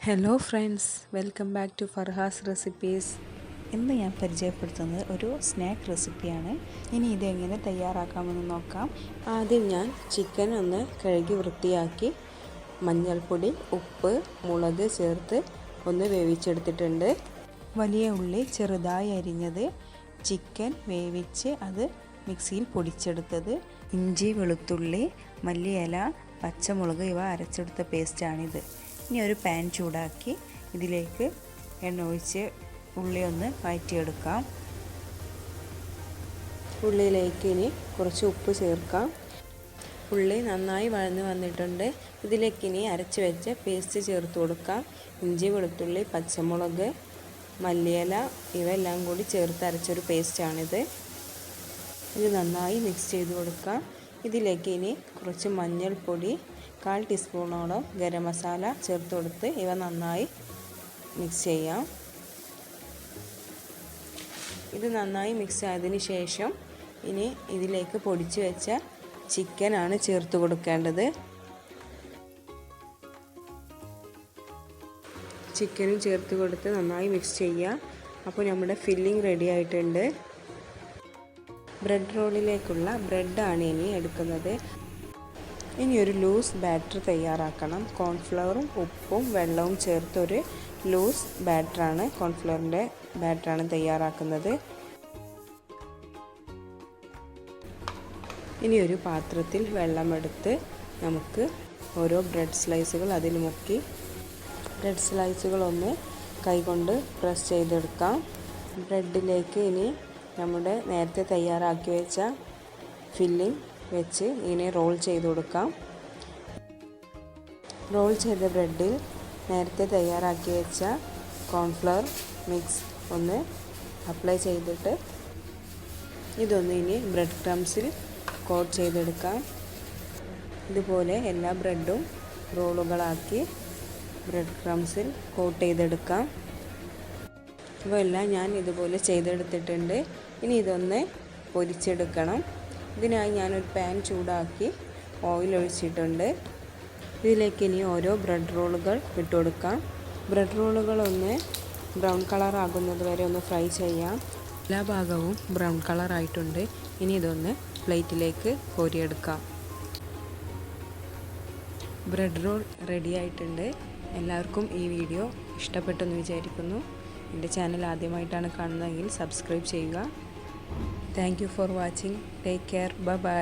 Hello friends, welcome back to Farha's recipes. ഇന്ന് ഞാൻ പരിചയപ്പെടുത്തുന്നത് ഒരു സ്നാക്ക് റെസിപ്പിയാണ്. ഇനി ഇതെങ്ങനെ തയ്യാറാക്കാമെന്ന് നോക്കാം. ആദ്യം ഞാൻ ചിക്കൻ ഒന്ന് കഴുകി വൃത്തിയാക്കി മഞ്ഞൾപ്പൊടി, ഉപ്പ്, മുളക് ചേർത്ത് ഒന്ന് വേവിച്ചെടുത്തിട്ടുണ്ട്. വലിയ ഉള്ളി ചെറുതായി അരിഞ്ഞത്, ചിക്കൻ വേവിച്ച് അത് മിക്സിയിൽ പൊടിച്ചെടുത്തത്, ഇഞ്ചി, വെളുത്തുള്ളി, മല്ലിയില, പച്ചമുളക് ഇവ അരച്ചെടുത്ത പേസ്റ്റാണിത്. ഇനി ഒരു പാൻ ചൂടാക്കി ഇതിലേക്ക് എണ്ണ ഒഴിച്ച് ഉള്ളി ഒന്ന് വഴറ്റിയെടുക്കാം. ഉള്ളിയിലേക്ക് ഇനി കുറച്ച് ഉപ്പ് ചേർക്കാം. ഉള്ളി നന്നായി വഴന്ന് വന്നിട്ടുണ്ട്. ഇതിലേക്ക് ഇനി അരച്ച് വെച്ച പേസ്റ്റ് ചേർത്ത് കൊടുക്കാം. ഇഞ്ചി, വെളുത്തുള്ളി, പച്ചമുളക്, മല്ലിയില ഇവയെല്ലാം കൂടി ചേർത്ത് അരച്ചൊരു പേസ്റ്റാണിത്. ഇത് നന്നായി മിക്സ് ചെയ്ത് കൊടുക്കാം. ഇതിലേക്ക് ഇനി കുറച്ച് മഞ്ഞൾപ്പൊടി, 1/4 ടീസ്പൂണോളം ഗരം മസാല ചേർത്ത് കൊടുത്ത് ഇവ നന്നായി മിക്സ് ചെയ്യാം. ഇത് നന്നായി മിക്സ് ആയതിന് ശേഷം ഇനി ഇതിലേക്ക് പൊടിച്ച് വെച്ച ചിക്കനാണ് ചേർത്ത് കൊടുക്കേണ്ടത്. ചിക്കനും ചേർത്ത് കൊടുത്ത് നന്നായി മിക്സ് ചെയ്യുക. അപ്പോൾ നമ്മുടെ ഫില്ലിംഗ് റെഡി ആയിട്ടുണ്ട്. ബ്രെഡ് റോളിലേക്കുള്ള ബ്രെഡാണ് ഇനി എടുക്കുന്നത്. ഇനി ഒരു ലൂസ് ബാറ്റർ തയ്യാറാക്കണം. കോൺഫ്ലവറും ഉപ്പും വെള്ളവും ചേർത്തൊരു ലൂസ് ബാറ്ററാണ്, കോൺഫ്ലവറിൻ്റെ ബാറ്ററാണ് തയ്യാറാക്കുന്നത്. ഇനി ഒരു പാത്രത്തിൽ വെള്ളമെടുത്ത് നമുക്ക് ഓരോ ബ്രെഡ് സ്ലൈസുകൾ അതിൽ മുക്കി ബ്രെഡ് സ്ലൈസുകളൊന്ന് കൈകൊണ്ട് പ്രസ് ചെയ്തെടുക്കാം. ബ്രെഡിലേക്ക് ഇനി നമ്മുടെ നേരത്തെ തയ്യാറാക്കി വെച്ച ഫില്ലിംഗ് വെച്ച് ഇങ്ങനെ റോൾ ചെയ്ത് കൊടുക്കാം. റോൾ ചെയ്ത ബ്രെഡിൽ നേരത്തെ തയ്യാറാക്കി വെച്ച കോൺഫ്ലവർ മിക്സ് ഒന്ന് അപ്ലൈ ചെയ്തിട്ട് ഇതൊന്ന് ഇനി ബ്രെഡ് ക്രംസിൽ കോട്ട് ചെയ്തെടുക്കാം. ഇതുപോലെ എല്ലാ ബ്രെഡും റോളുകളാക്കി ബ്രെഡ് ക്രംസിൽ കോട്ട് ചെയ്തെടുക്കാം. ഇവയെല്ലാം ഞാൻ ഇതുപോലെ ചെയ്തെടുത്തിട്ടുണ്ട്. ഇനി ഇതൊന്ന് പൊരിച്ചെടുക്കണം. ഇതിനായി ഞാനൊരു പാൻ ചൂടാക്കി ഓയിൽ ഒഴിച്ചിട്ടുണ്ട്. ഇതിലേക്ക് ഇനി ഓരോ ബ്രെഡ് റോളുകൾ ഇട്ട് കൊടുക്കാം. ബ്രെഡ് റോളുകളൊന്ന് ബ്രൗൺ കളർ ആകുന്നത് വരെ ഒന്ന് ഫ്രൈ ചെയ്യാം. എല്ലാ ഭാഗവും ബ്രൗൺ കളർ ആയിട്ടുണ്ട്. ഇനി ഇതൊന്ന് പ്ലേറ്റിലേക്ക് കോരിയെടുക്കാം. ബ്രെഡ് റോൾ റെഡി ആയിട്ടുണ്ട്. എല്ലാവർക്കും ഈ വീഡിയോ ഇഷ്ടപ്പെട്ടെന്ന് വിചാരിക്കുന്നു. എൻ്റെ ചാനൽ ആദ്യമായിട്ടാണ് കാണുന്നതെങ്കിൽ സബ്സ്ക്രൈബ് ചെയ്യുക. Thank you for watching. Take care. Bye bye.